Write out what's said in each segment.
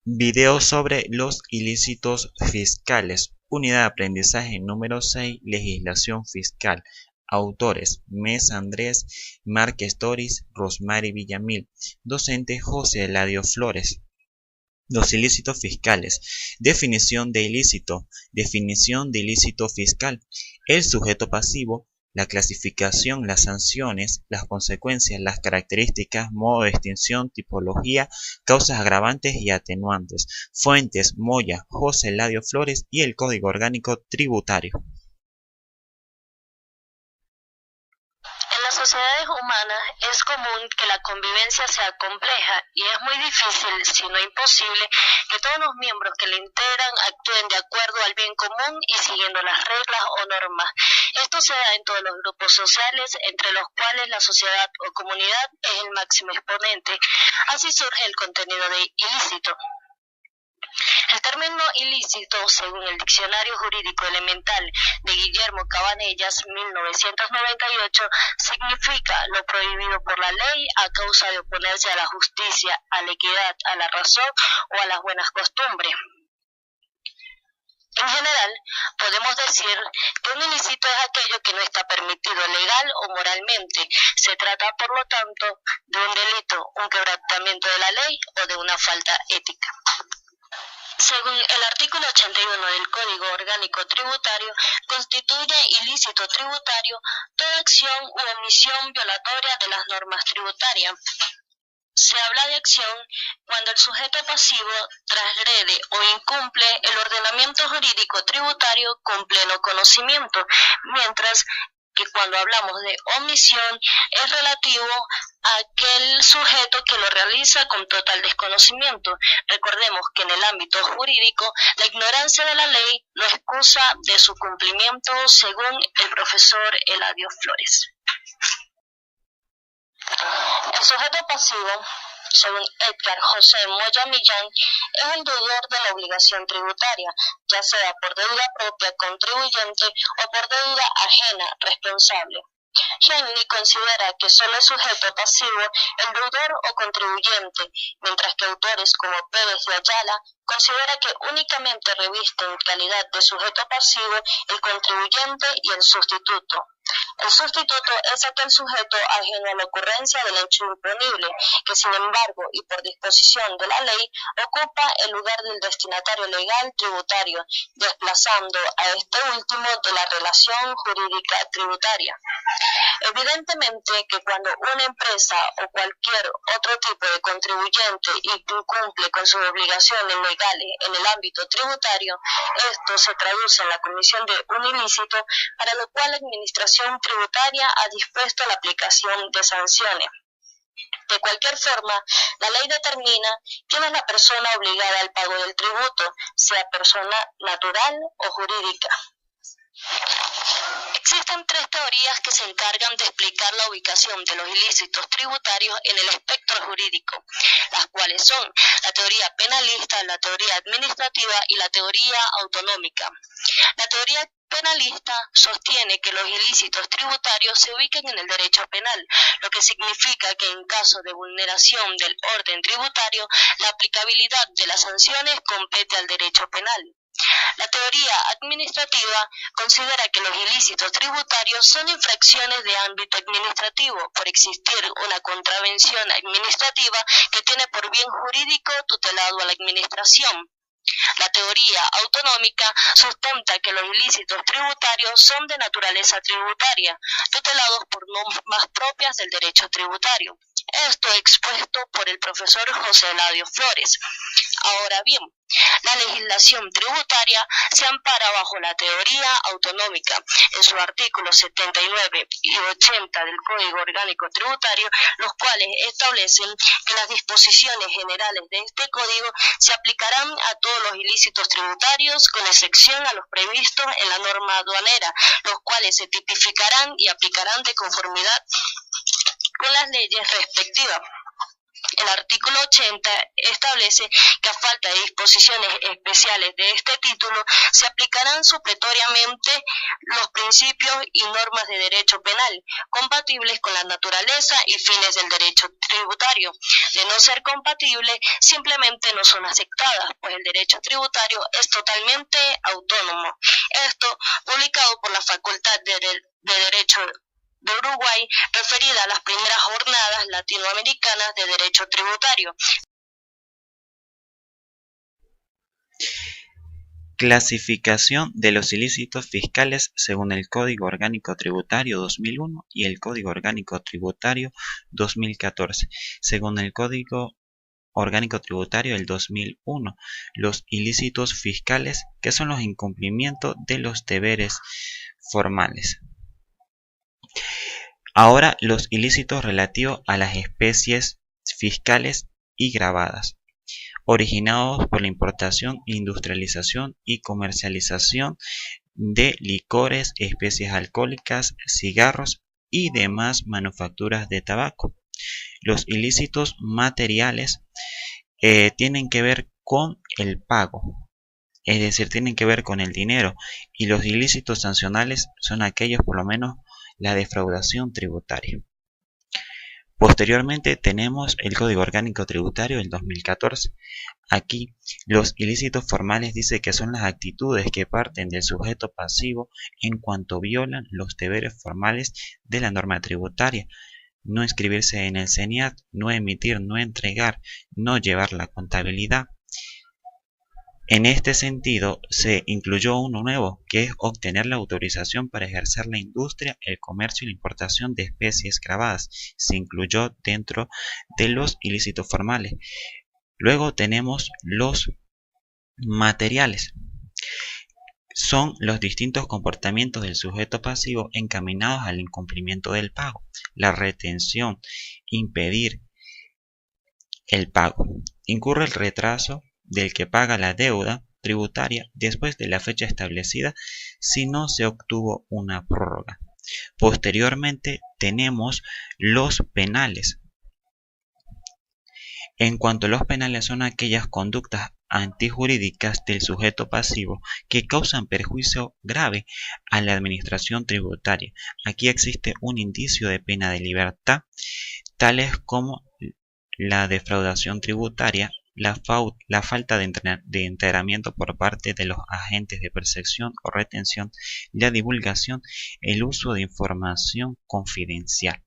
Video sobre los ilícitos fiscales. Unidad de aprendizaje número 6. Legislación fiscal. Autores: Mes Andrés, Márquez Doris, Rosmary Villamil. Docente: José Eladio Flores. Los ilícitos fiscales. Definición de ilícito. Definición de ilícito fiscal. El sujeto pasivo. La clasificación, las sanciones, las consecuencias, las características, modo de extinción, tipología, causas agravantes y atenuantes. Fuentes: Moya, José Eladio Flores y el Código Orgánico Tributario. En las sociedades humanas es común que la convivencia sea compleja y es muy difícil, si no imposible, que todos los miembros que la integran actúen de acuerdo al bien común y siguiendo las reglas o normas. Esto se da en todos los grupos sociales, entre los cuales la sociedad o comunidad es el máximo exponente. Así surge el contenido de ilícito. El término ilícito, según el Diccionario Jurídico Elemental de Guillermo Cabanellas, 1998, significa lo prohibido por la ley a causa de oponerse a la justicia, a la equidad, a la razón o a las buenas costumbres. En general, podemos decir que un ilícito es aquello que no está permitido legal o moralmente. Se trata, por lo tanto, de un delito, un quebrantamiento de la ley o de una falta ética. Según el artículo 81 del Código Orgánico Tributario, constituye ilícito tributario toda acción u omisión violatoria de las normas tributarias. Se habla de acción cuando el sujeto pasivo transgrede o incumple el ordenamiento jurídico tributario con pleno conocimiento, mientras que cuando hablamos de omisión es relativo a aquel sujeto que lo realiza con total desconocimiento. Recordemos que en el ámbito jurídico la ignorancia de la ley no excusa de su cumplimiento, según el profesor Eladio Flores. El sujeto pasivo, según Edgar José Moya Millán, es el deudor de la obligación tributaria, ya sea por deuda propia contribuyente o por deuda ajena responsable. Henley considera que solo es sujeto pasivo el deudor o contribuyente, mientras que autores como Pérez y Ayala considera que únicamente revisten calidad de sujeto pasivo el contribuyente y el sustituto. El sustituto es aquel sujeto ajeno a la ocurrencia del hecho imponible, que sin embargo y por disposición de la ley ocupa el lugar del destinatario legal tributario, desplazando a este último de la relación jurídica tributaria. Evidentemente que cuando una empresa o cualquier otro tipo de contribuyente incumple con sus obligaciones legales en el ámbito tributario, esto se traduce en la comisión de un ilícito, para lo cual la Administración Tributaria ha dispuesto la aplicación de sanciones. De cualquier forma, la ley determina quién es la persona obligada al pago del tributo, sea persona natural o jurídica. Existen tres teorías que se encargan de explicar la ubicación de los ilícitos tributarios en el espectro jurídico, las cuales son la teoría penalista, la teoría administrativa y la teoría autonómica. La teoría penalista sostiene que los ilícitos tributarios se ubican en el derecho penal, lo que significa que en caso de vulneración del orden tributario, la aplicabilidad de las sanciones compete al derecho penal. La teoría administrativa considera que los ilícitos tributarios son infracciones de ámbito administrativo por existir una contravención administrativa que tiene por bien jurídico tutelado a la administración. La teoría autonómica sustenta que los ilícitos tributarios son de naturaleza tributaria, tutelados por normas propias del derecho tributario. Esto expuesto por el profesor José Eladio Flores. Ahora bien, la legislación tributaria se ampara bajo la teoría autonómica en sus artículos 79 y 80 del Código Orgánico Tributario, los cuales establecen que las disposiciones generales de este código se aplicarán a todos los ilícitos tributarios, con excepción a los previstos en la norma aduanera, los cuales se tipificarán y aplicarán de conformidad con las leyes respectivas. El artículo 80 establece que a falta de disposiciones especiales de este título se aplicarán supletoriamente los principios y normas de derecho penal compatibles con la naturaleza y fines del derecho tributario. De no ser compatibles, simplemente no son aceptadas, pues el derecho tributario es totalmente autónomo. Esto publicado por la Facultad de Derecho de Uruguay, referida a las primeras jornadas latinoamericanas de derecho tributario. Clasificación de los ilícitos fiscales según el Código Orgánico Tributario 2001 y el Código Orgánico Tributario 2014. Según el Código Orgánico Tributario del 2001, los ilícitos fiscales, que son los incumplimientos de los deberes formales. Ahora, los ilícitos relativos a las especies fiscales y gravadas, originados por la importación, industrialización y comercialización de licores, especies alcohólicas, cigarros y demás manufacturas de tabaco. Los ilícitos materiales tienen que ver con el pago, es decir, tienen que ver con el dinero, y los ilícitos sancionales son aquellos, por lo menos, la defraudación tributaria. Posteriormente tenemos el Código Orgánico Tributario del 2014. Aquí los ilícitos formales dice que son las actitudes que parten del sujeto pasivo en cuanto violan los deberes formales de la norma tributaria. No inscribirse en el CENIAT, no emitir, no entregar, no llevar la contabilidad. En este sentido, se incluyó uno nuevo, que es obtener la autorización para ejercer la industria, el comercio y la importación de especies gravadas. Se incluyó dentro de los ilícitos formales. Luego tenemos los materiales. Son los distintos comportamientos del sujeto pasivo encaminados al incumplimiento del pago, la retención, impedir el pago. Incurre el retraso del que paga la deuda tributaria después de la fecha establecida si no se obtuvo una prórroga. Posteriormente tenemos los penales. En cuanto a los penales, son aquellas conductas antijurídicas del sujeto pasivo que causan perjuicio grave a la administración tributaria. Aquí existe un indicio de pena de libertad, tales como la defraudación tributaria, la falta de enteramiento por parte de los agentes de percepción o retención, la divulgación, el uso de información confidencial.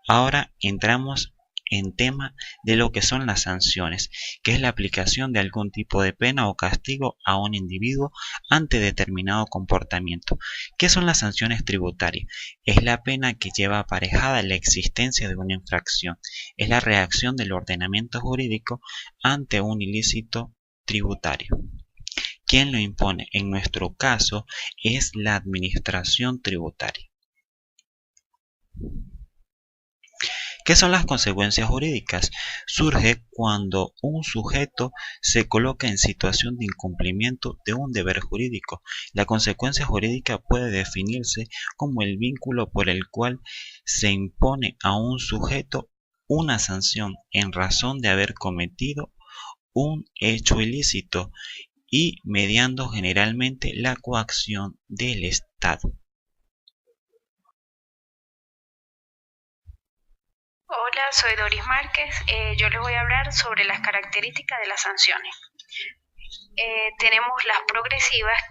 Ahora entramos en tema de lo que son las sanciones, que es la aplicación de algún tipo de pena o castigo a un individuo ante determinado comportamiento. ¿Qué son las sanciones tributarias? Es la pena que lleva aparejada la existencia de una infracción. Es la reacción del ordenamiento jurídico ante un ilícito tributario. ¿Quién lo impone? En nuestro caso es la administración tributaria. ¿Qué son las consecuencias jurídicas? Surge cuando un sujeto se coloca en situación de incumplimiento de un deber jurídico. La consecuencia jurídica puede definirse como el vínculo por el cual se impone a un sujeto una sanción en razón de haber cometido un hecho ilícito y mediando generalmente la coacción del Estado. Hola, soy Doris Márquez. Yo les voy a hablar sobre las características de las sanciones. Tenemos las progresivas,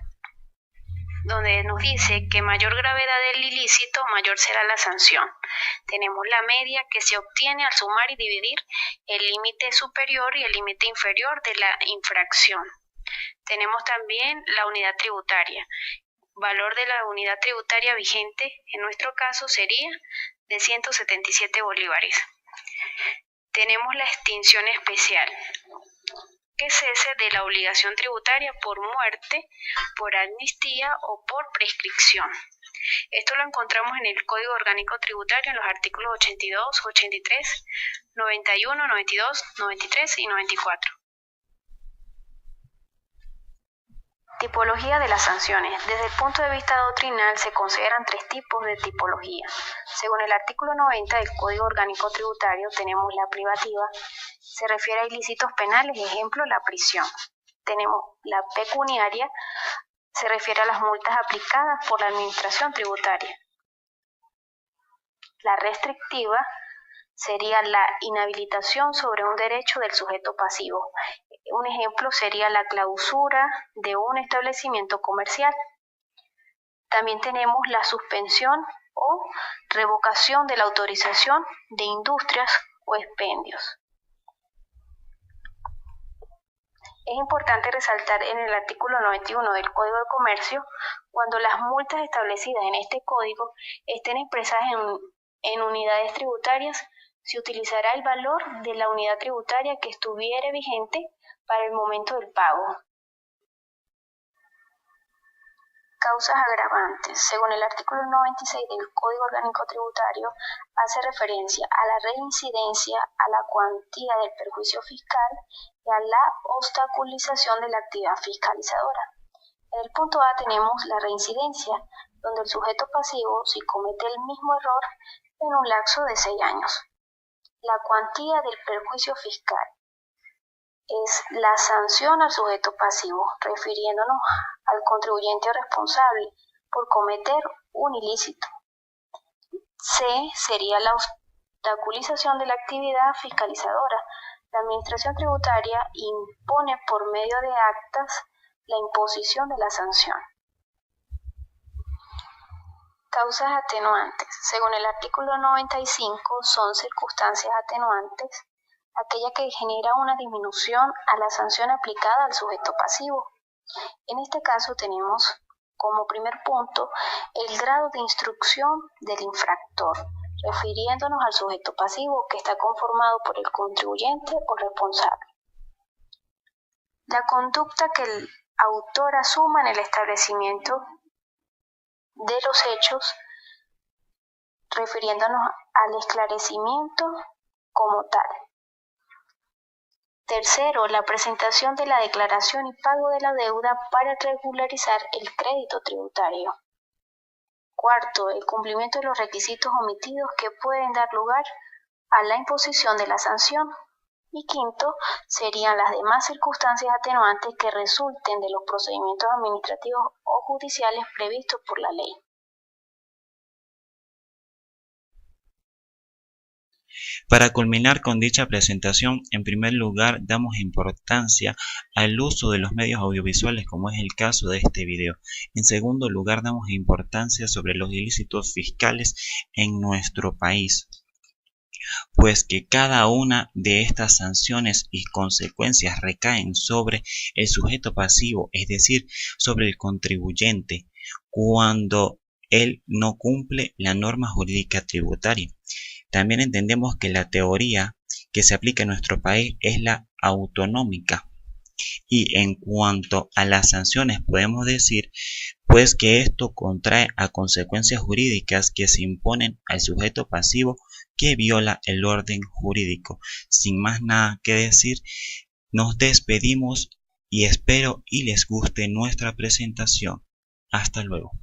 donde nos dice que mayor gravedad del ilícito, mayor será la sanción. Tenemos la media, que se obtiene al sumar y dividir el límite superior y el límite inferior de la infracción. Tenemos también la unidad tributaria. Valor de la unidad tributaria vigente, en nuestro caso, sería de 177 bolívares. Tenemos la extinción especial, que cese de la obligación tributaria por muerte, por amnistía o por prescripción. Esto lo encontramos en el Código Orgánico Tributario en los artículos 82, 83, 91, 92, 93 y 94. Tipología de las sanciones. Desde el punto de vista doctrinal se consideran tres tipos de tipología. Según el artículo 90 del Código Orgánico Tributario tenemos la privativa, se refiere a ilícitos penales, ejemplo la prisión. Tenemos la pecuniaria, se refiere a las multas aplicadas por la administración tributaria. La restrictiva sería la inhabilitación sobre un derecho del sujeto pasivo. Un ejemplo sería la clausura de un establecimiento comercial. También tenemos la suspensión o revocación de la autorización de industrias o expendios. Es importante resaltar en el artículo 91 del Código de Comercio, cuando las multas establecidas en este código estén expresadas en unidades tributarias, se utilizará el valor de la unidad tributaria que estuviere vigente para el momento del pago. Causas agravantes. Según el artículo 96 del Código Orgánico Tributario, hace referencia a la reincidencia, a la cuantía del perjuicio fiscal y a la obstaculización de la actividad fiscalizadora. En el punto A tenemos la reincidencia, donde el sujeto pasivo, si comete el mismo error, en un lapso de 6 años. La cuantía del perjuicio fiscal es la sanción al sujeto pasivo, refiriéndonos al contribuyente responsable por cometer un ilícito. C sería la obstaculización de la actividad fiscalizadora. La Administración Tributaria impone por medio de actas la imposición de la sanción. Causas atenuantes. Según el artículo 95, son circunstancias atenuantes aquella que genera una disminución a la sanción aplicada al sujeto pasivo. En este caso tenemos como primer punto el grado de instrucción del infractor, refiriéndonos al sujeto pasivo que está conformado por el contribuyente o responsable. La conducta que el autor asuma en el establecimiento de los hechos, refiriéndonos al esclarecimiento como tal. Tercero, la presentación de la declaración y pago de la deuda para regularizar el crédito tributario. Cuarto, el cumplimiento de los requisitos omitidos que pueden dar lugar a la imposición de la sanción. Y quinto, serían las demás circunstancias atenuantes que resulten de los procedimientos administrativos o judiciales previstos por la ley. Para culminar con dicha presentación, en primer lugar damos importancia al uso de los medios audiovisuales, como es el caso de este video. En segundo lugar damos importancia sobre los ilícitos fiscales en nuestro país, pues que cada una de estas sanciones y consecuencias recaen sobre el sujeto pasivo, es decir, sobre el contribuyente, cuando él no cumple la norma jurídica tributaria. También entendemos que la teoría que se aplica en nuestro país es la autonómica. Y en cuanto a las sanciones podemos decir pues que esto contrae a consecuencias jurídicas que se imponen al sujeto pasivo que viola el orden jurídico. Sin más nada que decir, nos despedimos y espero y les guste nuestra presentación. Hasta luego.